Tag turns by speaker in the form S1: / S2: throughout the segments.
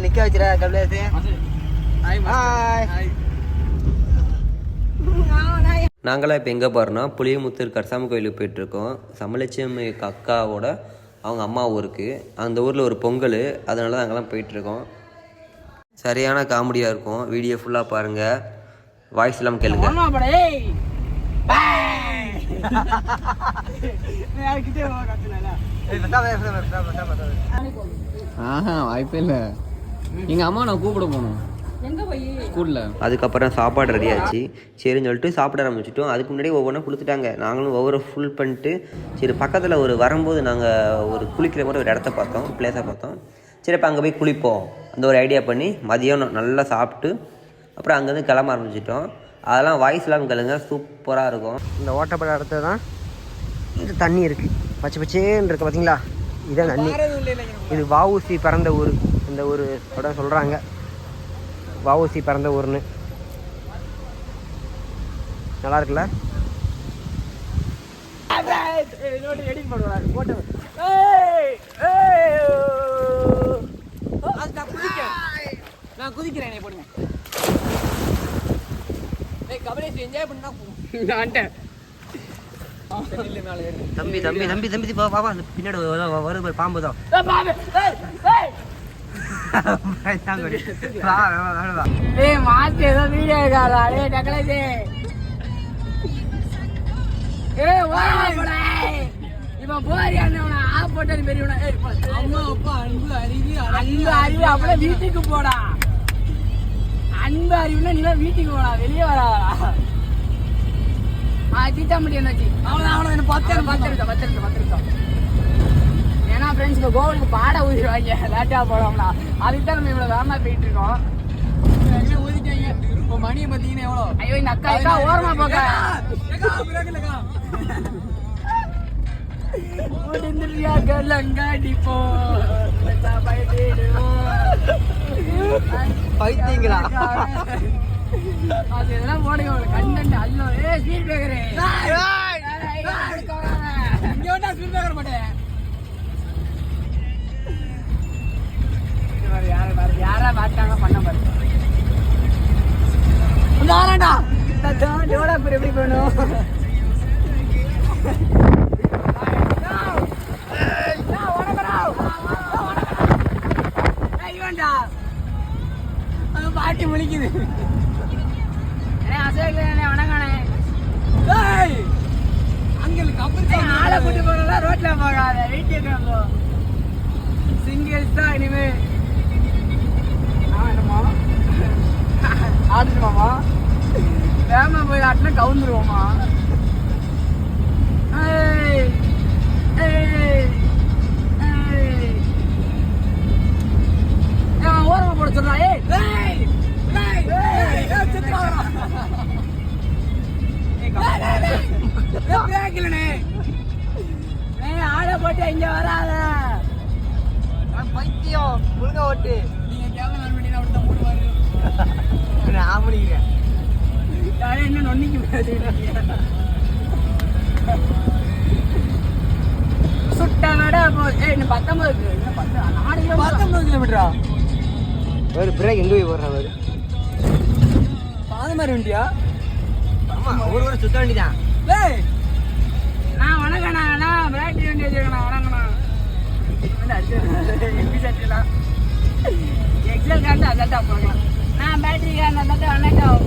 S1: நிக்க வச்சிர கபிலேஷ். நாங்களாம் இப்போ எங்கே போகிறோன்னா புளியமுத்தூர் கரசாமி கோயிலுக்கு போயிட்டுருக்கோம். சமலட்சுமி அக்காவோட அவங்க அம்மா ஊருக்கு. அந்த ஊரில் ஒரு பொங்கல், அதனால தான் அங்கெல்லாம் போயிட்டுருக்கோம். சரியான காமெடியாக இருக்கும். வீடியோ ஃபுல்லாக பாருங்கள், வாய்ஸ் இல்லாமல் கேளுங்க.
S2: வாய்ப்பே இல்லை. எங்கள் அம்மா நான் கூப்பிட போகணும் ஸ்கூலில்.
S1: அதுக்கப்புறம் சாப்பாடு ரெடி ஆச்சு. சரின்னு சொல்லிட்டு சாப்பிட ஆரம்பிச்சிட்டோம். அதுக்கு முன்னாடி ஒவ்வொன்றா கொடுத்துட்டாங்க. நாங்களும் ஒவ்வொரு ஃபுல் பண்ணிட்டு சரி பக்கத்தில் ஒரு வரும்போது நாங்கள் ஒரு குளிக்கிற மாதிரி ஒரு இடத்த பார்த்தோம், பிளேஸாக பார்த்தோம். சரி இப்போ அங்கே போய் குளிப்போம் அந்த ஒரு ஐடியா பண்ணி மதியம் நல்லா சாப்பிட்டு அப்புறம் அங்கேருந்து கிளம்ப ஆரம்பிச்சிட்டோம். அதெல்லாம் வாய்ஸ் இல்லாமல் கேளுங்க, சூப்பராக இருக்கும். இந்த ஓட்டப்பட இடத்துல தான் இந்த தண்ணி இருக்குது, பச்சை பச்சேன்னு இருக்குது பார்த்தீங்களா? இதான் தண்ணி. இது வஉசி பிறந்த ஊர். இந்த ஊர் கூட சொல்கிறாங்க வஉசி பிறந்த ஊர்னு. நல்லா இருக்குல்ல?
S2: நான் குதிக்கிறேன் போடுங்க. கபலேஷ் என்ஜாய் பண்ணா
S1: தம்பி தம்பி தம்பி தம்பி பாப்பா பின்னாடி வருது பாம்பு தான்.
S2: மாத்தி ஏதோ வீடியோ இவன் போறியா ஆப் போட்டது பெரியவனா? அம்மா அப்பா அன்பு அறிவு அன்பு அறிவு அப்படியே வீட்டுக்கு போடா. அன்பு அறிவுன்னா நீ வீட்டுக்கு போடா, வெளியே வராதா? தீட்டா முடியும் அவ்வளோ 10 நிமிஷம். ஏன்னா ஃப்ரெண்ட்ஸ் இப்போ கோவிலுக்கு பாட ஊதிடுவாங்க லேட்டாக போனோம்னா. அதுக்கு தான் நம்ம இவ்வளோ வேகமாக போயிட்டு இருக்கோம். ஊதிட்டாங்க. இப்போ மணியை பார்த்தீங்கன்னா எவ்வளோ? ஐயோ இந்த அக்கா ஓரமாக போக
S1: பைத்தீங்களா?
S2: அது எதெல்லாம் போடுங்க உங்களுக்கு கண்டென்ட். அல்லோ ஸ்பீட் பிரேக்கரு இங்கே வேண்டா ஸ்பீட் பிரேக்கர் மாட்டேன். யாரா பார்த்தாங்க பண்ண பாருங்க. எப்படி போகணும்? பாட்டி முழிக்குது. வணக்கானே அங்களுக்கு ஆளை கூட்டு போனா ரோட்ல போகாத, வீட்டுக்கு சிங்கிள்ஸ் தான் இனிமே. ஆடுமாமா வேமா போய் ஆட்டினா கவுந்துருவோமா? ஓரமா போட சொல்றா. ஆளை போட்டு இங்க வராத
S1: பைத்தியம். முழுங்க ஓட்டு.
S2: நீங்க கேமரா பண்ணினா அப்படிதான் போடுவாரு.
S1: நான் முடிக்கிறேன்.
S2: என்ன நொன்னிக்கு சுட்ட நட இன்னும் 19 கிலோமீட்டரா?
S1: ஒரு பிரேக் எங்க போய் போடுறான் அவரு?
S2: பாது மாதிரி வண்டியா?
S1: ஆமா, ஒரு சுத்த வண்டிதான்.
S2: நான் வணக்கண்ணா, பேட்டரி வண்டி வச்சிருக்கேன். வணக்கண்ணா எக்ஸல் கார்டு அசால்ட்டா போகலாம். நான் பேட்டரி கார்டு வணக்கம்.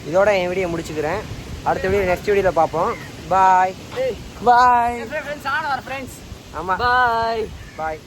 S1: இதோட என் வீடியோ முடிச்சுக்கிறேன். அடுத்த வீடியோ நெக்ஸ்ட் வீடியோவில் பார்ப்போம். பாய் பாய்.
S2: ஃப்ரெண்ட்ஸ்.
S1: ஆமாம்
S2: பாய்
S1: பாய்.